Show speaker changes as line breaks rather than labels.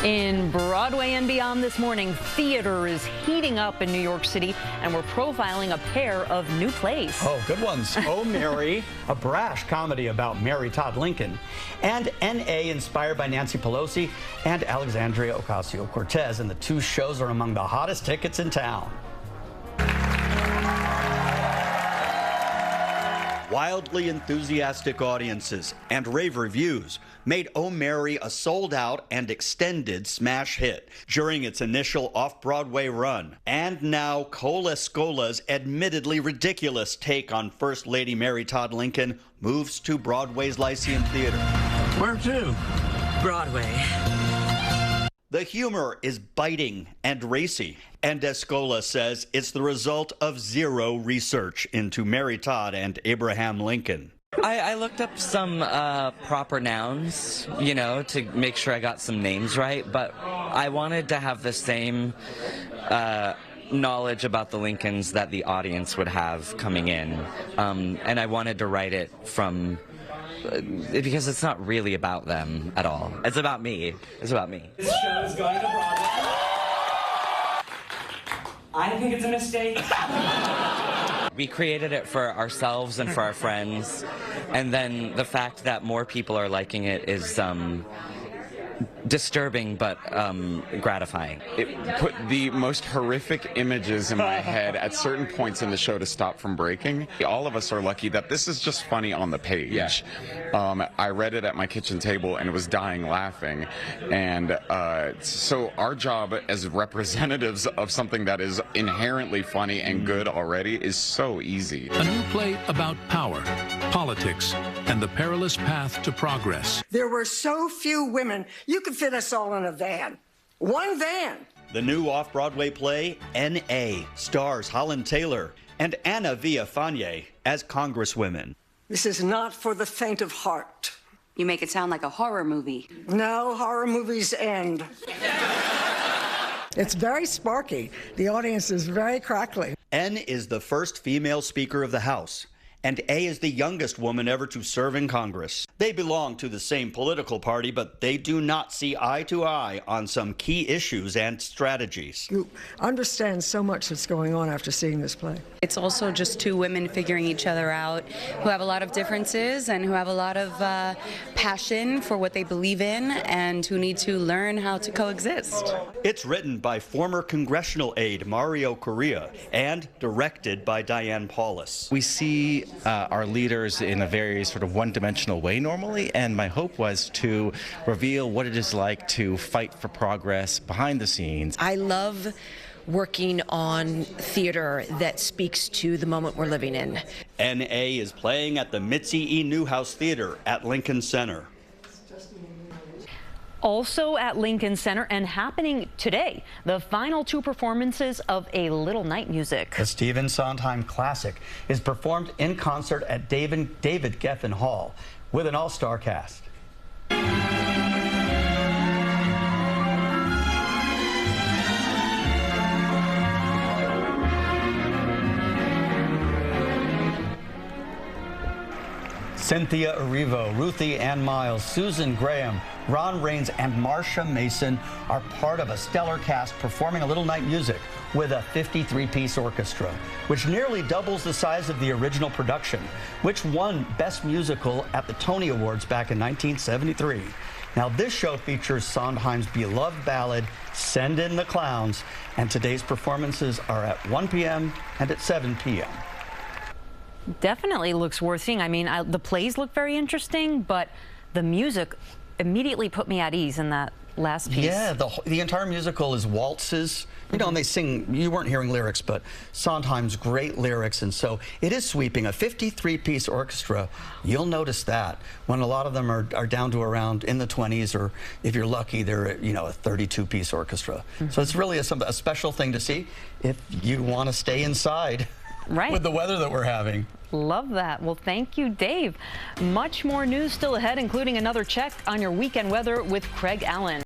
In Broadway and beyond this morning, theater is heating up in New York City, and we're profiling a pair of new plays.
Oh, good ones. Oh, Mary, a brash comedy about Mary Todd Lincoln, and N.A. inspired by Nancy Pelosi and Alexandria Ocasio-Cortez, and the two shows are among the hottest tickets in town. Wildly enthusiastic audiences and rave reviews made Oh Mary a sold-out and extended smash hit during its initial off-Broadway run. And now Cole Escola's admittedly ridiculous take on First Lady Mary Todd Lincoln moves to Broadway's Lyceum Theater.
Where to? Broadway.
The humor is biting and racy, and Escola says it's the result of zero research into Mary Todd and Abraham Lincoln.
I looked up some proper nouns, to make sure I got some names right, but I wanted to have the same knowledge about the Lincolns that the audience would have coming in, and I wanted to write it from... because it's not really about them at all. It's about me. It's about me.
This show is going to Broadway. I think it's a mistake.
We created it for ourselves and for our friends, and then the fact that more people are liking it is disturbing but gratifying.
It put the most horrific images in my head at certain points in the show to stop from breaking. All of us are lucky that this is just funny on the page. Yeah. I read it at my kitchen table and was dying laughing. And so our job as representatives of something that is inherently funny and good already is so easy.
A new play about power, politics, and the perilous path to progress.
There were so few women. You could fit us all in a van. One van.
The new off-Broadway play, N.A., stars Holland Taylor and Anna Villafañe as congresswomen.
This is not for the faint of heart.
You make it sound like a horror movie.
No, horror movies end. It's very sparky. The audience is very crackly.
N is the first female Speaker of the House, and A is the youngest woman ever to serve in Congress. They belong to the same political party, but they do not see eye to eye on some key issues and strategies.
You understand so much that's going on after seeing this play.
It's also just two women figuring each other out who have a lot of differences and who have a lot of passion for what they believe in and who need to learn how to coexist.
It's written by former congressional aide Mario Correa and directed by Diane Paulus.
We see our leaders in a very sort of one-dimensional way normally, and my hope was to reveal what it is like to fight for progress behind the scenes.
I love working on theater that speaks to the moment we're living in.
N.A. is playing at the Mitzi E. Newhouse Theater at Lincoln Center.
Also at Lincoln Center and happening today, the final two performances of A Little Night Music.
The Stephen Sondheim classic is performed in concert at David Geffen Hall with an all-star cast. Cynthia Erivo, Ruthie Ann Miles, Susan Graham, Ron Raines, and Marsha Mason are part of a stellar cast performing A Little Night Music with a 53-piece orchestra, which nearly doubles the size of the original production, which won Best Musical at the Tony Awards back in 1973. Now, this show features Sondheim's beloved ballad, Send in the Clowns, and today's performances are at 1 p.m. and at 7 p.m.
Definitely looks worth seeing. I mean, the plays look very interesting, but the music immediately put me at ease in that last piece.
Yeah, the entire musical is waltzes, and they sing, you weren't hearing lyrics, but Sondheim's great lyrics, and so it is sweeping. A 53-piece orchestra, you'll notice that when a lot of them are down to around in the 20s, or if you're lucky, they're a 32-piece orchestra. So it's really a special thing to see if you want to stay inside. Right. With the weather that we're having.
Love that. Well, thank you, Dave. Much more news still ahead, including another check on your weekend weather with Craig Allen.